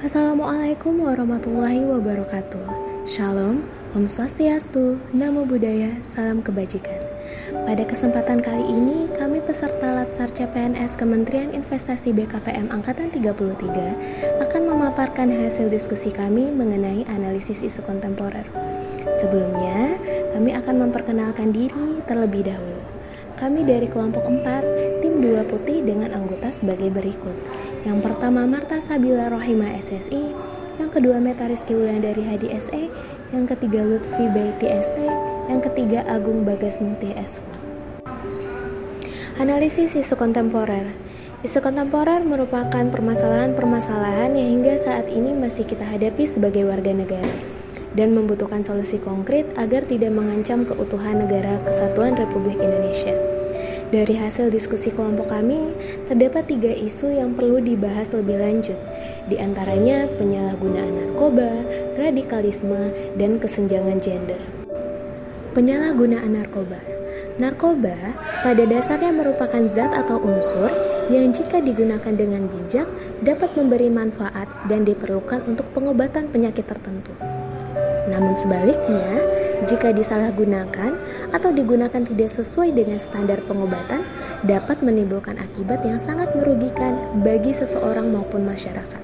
Assalamualaikum warahmatullahi wabarakatuh. Shalom, Om Swastiastu, Namo Buddhaya, Salam Kebajikan. Pada kesempatan kali ini, kami peserta Latsar CPNS Kementerian Investasi BKPM Angkatan 33 akan memaparkan hasil diskusi kami mengenai analisis isu kontemporer. Sebelumnya, kami akan memperkenalkan diri terlebih dahulu. Kami dari kelompok 4, tim 2 putih dengan anggota sebagai berikut. Yang pertama Marta Sabila Rohima SSI, yang kedua Meta Rizky Wulandari Hadi SE, yang ketiga Lutfi Baiti ST, yang ketiga Agung Bagas Mukti SU. Analisis isu kontemporer. Isu kontemporer merupakan permasalahan-permasalahan yang hingga saat ini masih kita hadapi sebagai warga negara dan membutuhkan solusi konkret agar tidak mengancam keutuhan negara kesatuan Republik Indonesia. Dari hasil diskusi kelompok kami, terdapat 3 isu yang perlu dibahas lebih lanjut, di antaranya penyalahgunaan narkoba, radikalisme, dan kesenjangan gender. Penyalahgunaan narkoba. Narkoba pada dasarnya merupakan zat atau unsur yang jika digunakan dengan bijak dapat memberi manfaat dan diperlukan untuk pengobatan penyakit tertentu. Namun sebaliknya, jika disalahgunakan atau digunakan tidak sesuai dengan standar pengobatan, dapat menimbulkan akibat yang sangat merugikan bagi seseorang maupun masyarakat.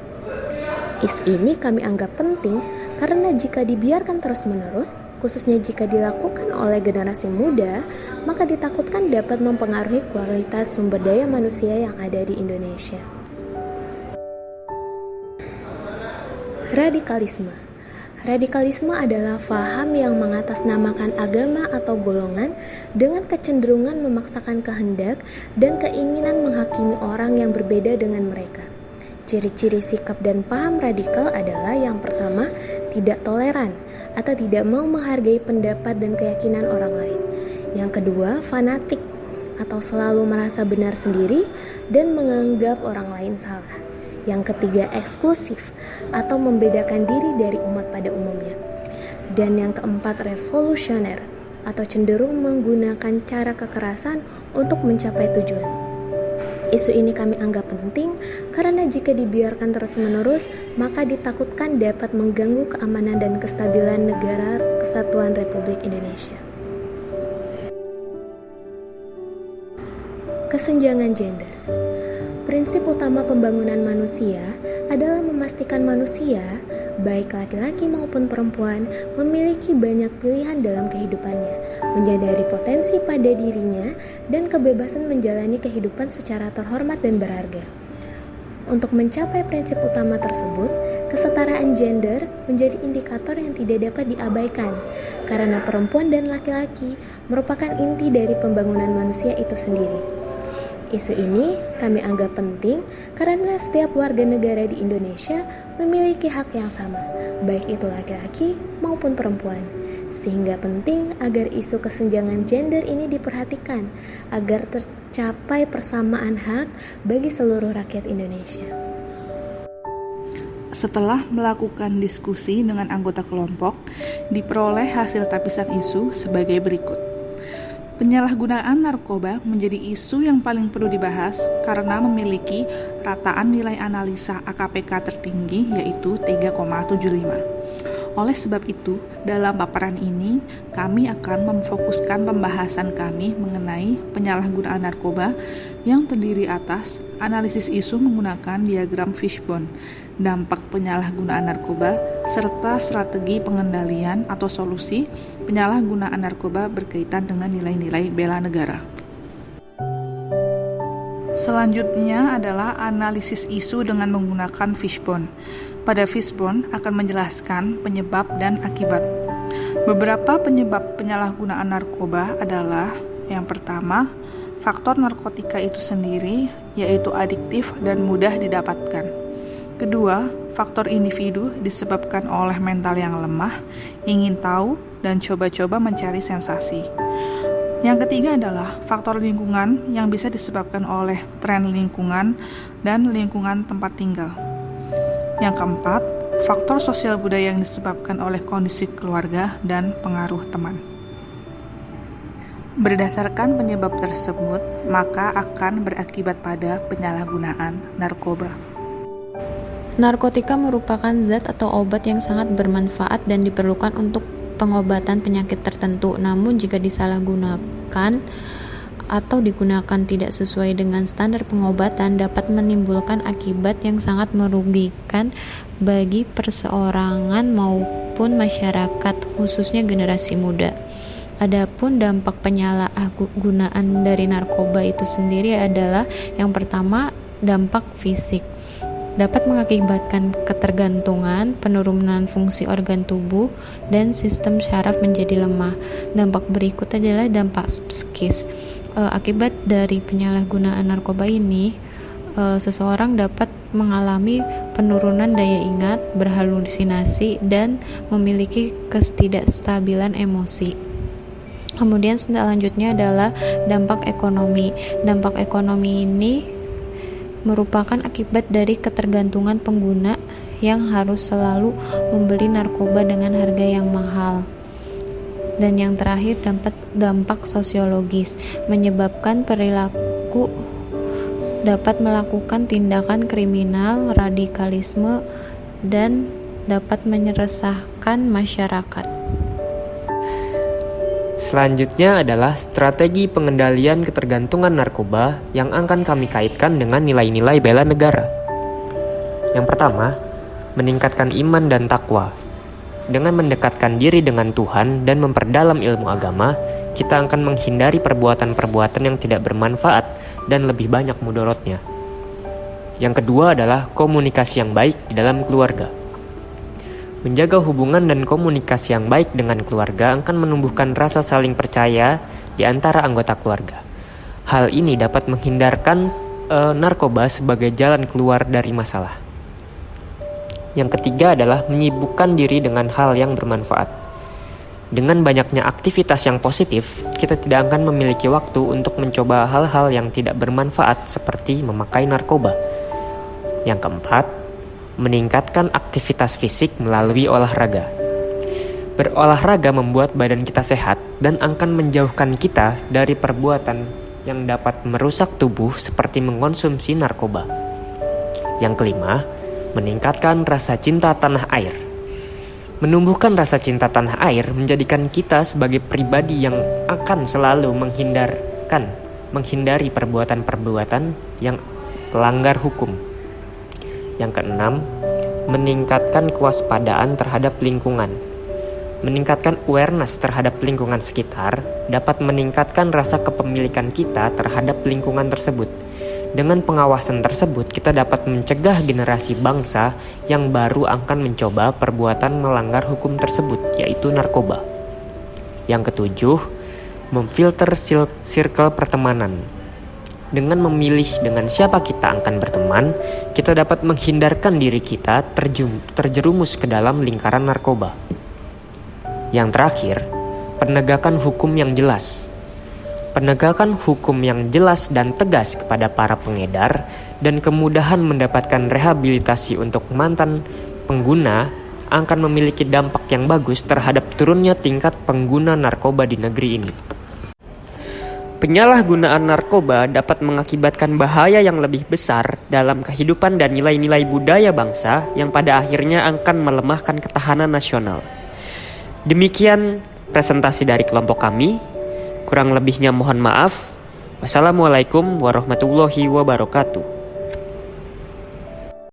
Isu ini kami anggap penting karena jika dibiarkan terus-menerus, khususnya jika dilakukan oleh generasi muda, maka ditakutkan dapat mempengaruhi kualitas sumber daya manusia yang ada di Indonesia. Radikalisme. Radikalisme adalah faham yang mengatasnamakan agama atau golongan dengan kecenderungan memaksakan kehendak dan keinginan menghakimi orang yang berbeda dengan mereka. Ciri-ciri sikap dan paham radikal adalah yang pertama, tidak toleran atau tidak mau menghargai pendapat dan keyakinan orang lain. Yang kedua, fanatik atau selalu merasa benar sendiri dan menganggap orang lain salah. Yang ketiga, eksklusif atau membedakan diri dari umat pada umumnya. Dan yang keempat, revolusioner atau cenderung menggunakan cara kekerasan untuk mencapai tujuan. Isu ini kami anggap penting karena jika dibiarkan terus-menerus, maka ditakutkan dapat mengganggu keamanan dan kestabilan negara kesatuan Republik Indonesia. Kesenjangan gender. Prinsip utama pembangunan manusia adalah memastikan manusia, baik laki-laki maupun perempuan, memiliki banyak pilihan dalam kehidupannya, menyadari potensi pada dirinya, dan kebebasan menjalani kehidupan secara terhormat dan berharga. Untuk mencapai prinsip utama tersebut, kesetaraan gender menjadi indikator yang tidak dapat diabaikan, karena perempuan dan laki-laki merupakan inti dari pembangunan manusia itu sendiri. Isu ini kami anggap penting karena setiap warga negara di Indonesia memiliki hak yang sama, baik itu laki-laki maupun perempuan. Sehingga penting agar isu kesenjangan gender ini diperhatikan agar tercapai persamaan hak bagi seluruh rakyat Indonesia. Setelah melakukan diskusi dengan anggota kelompok, diperoleh hasil tapisan isu sebagai berikut. Penyalahgunaan narkoba menjadi isu yang paling perlu dibahas karena memiliki rataan nilai analisa AKPK tertinggi yaitu 3,75. Oleh sebab itu, dalam paparan ini, kami akan memfokuskan pembahasan kami mengenai penyalahgunaan narkoba yang terdiri atas analisis isu menggunakan diagram fishbone, dampak penyalahgunaan narkoba, serta strategi pengendalian atau solusi penyalahgunaan narkoba berkaitan dengan nilai-nilai bela negara. Selanjutnya adalah analisis isu dengan menggunakan fishbone. Pada fishbone akan menjelaskan penyebab dan akibat. Beberapa penyebab penyalahgunaan narkoba adalah yang pertama, faktor narkotika itu sendiri, yaitu adiktif dan mudah didapatkan. Kedua, faktor individu disebabkan oleh mental yang lemah, ingin tahu, dan coba-coba mencari sensasi. Yang ketiga adalah faktor lingkungan yang bisa disebabkan oleh tren lingkungan dan lingkungan tempat tinggal. Yang keempat, faktor sosial budaya yang disebabkan oleh kondisi keluarga dan pengaruh teman. Berdasarkan penyebab tersebut, maka akan berakibat pada penyalahgunaan narkoba. Narkotika merupakan zat atau obat yang sangat bermanfaat dan diperlukan untuk pengobatan penyakit tertentu. Namun jika disalahgunakan atau digunakan tidak sesuai dengan standar pengobatan dapat menimbulkan akibat yang sangat merugikan bagi perseorangan maupun masyarakat, khususnya generasi muda. Adapun dampak penyalahgunaan dari narkoba itu sendiri adalah yang pertama, dampak fisik. Dapat mengakibatkan ketergantungan, penurunan fungsi organ tubuh, dan sistem syaraf menjadi lemah. Dampak berikut adalah dampak psikis. Akibat dari penyalahgunaan narkoba ini, seseorang dapat mengalami penurunan daya ingat, berhalusinasi, dan memiliki ketidakstabilan emosi. Kemudian selanjutnya adalah dampak ekonomi. Dampak ekonomi ini merupakan akibat dari ketergantungan pengguna yang harus selalu membeli narkoba dengan harga yang mahal. Dan yang terakhir, dampak sosiologis, menyebabkan perilaku dapat melakukan tindakan kriminal, radikalisme, dan dapat meresahkan masyarakat. Selanjutnya adalah strategi pengendalian ketergantungan narkoba yang akan kami kaitkan dengan nilai-nilai bela negara. Yang pertama, meningkatkan iman dan takwa. Dengan mendekatkan diri dengan Tuhan dan memperdalam ilmu agama, kita akan menghindari perbuatan-perbuatan yang tidak bermanfaat dan lebih banyak mudorotnya. Yang kedua adalah komunikasi yang baik di dalam keluarga. Menjaga hubungan dan komunikasi yang baik dengan keluarga akan menumbuhkan rasa saling percaya di antara anggota keluarga. Hal ini dapat menghindarkan narkoba sebagai jalan keluar dari masalah. Yang ketiga adalah menyibukkan diri dengan hal yang bermanfaat. Dengan banyaknya aktivitas yang positif, kita tidak akan memiliki waktu untuk mencoba hal-hal yang tidak bermanfaat seperti memakai narkoba. Yang keempat, meningkatkan aktivitas fisik melalui olahraga. Berolahraga membuat badan kita sehat dan akan menjauhkan kita dari perbuatan yang dapat merusak tubuh seperti mengonsumsi narkoba. Yang kelima, meningkatkan rasa cinta tanah air. Menumbuhkan rasa cinta tanah air menjadikan kita sebagai pribadi yang akan selalu menghindari perbuatan-perbuatan yang melanggar hukum. Yang keenam, meningkatkan kewaspadaan terhadap lingkungan. Meningkatkan awareness terhadap lingkungan sekitar dapat meningkatkan rasa kepemilikan kita terhadap lingkungan tersebut. Dengan pengawasan tersebut, kita dapat mencegah generasi bangsa yang baru akan mencoba perbuatan melanggar hukum tersebut, yaitu narkoba. Yang ketujuh, memfilter circle pertemanan. Dengan memilih dengan siapa kita akan berteman, kita dapat menghindarkan diri kita terjerumus ke dalam lingkaran narkoba. Yang terakhir, penegakan hukum yang jelas. Penegakan hukum yang jelas dan tegas kepada para pengedar dan kemudahan mendapatkan rehabilitasi untuk mantan pengguna akan memiliki dampak yang bagus terhadap turunnya tingkat pengguna narkoba di negeri ini. Penyalahgunaan narkoba dapat mengakibatkan bahaya yang lebih besar dalam kehidupan dan nilai-nilai budaya bangsa yang pada akhirnya akan melemahkan ketahanan nasional. Demikian presentasi dari kelompok kami. Kurang lebihnya mohon maaf. Wassalamualaikum warahmatullahi wabarakatuh.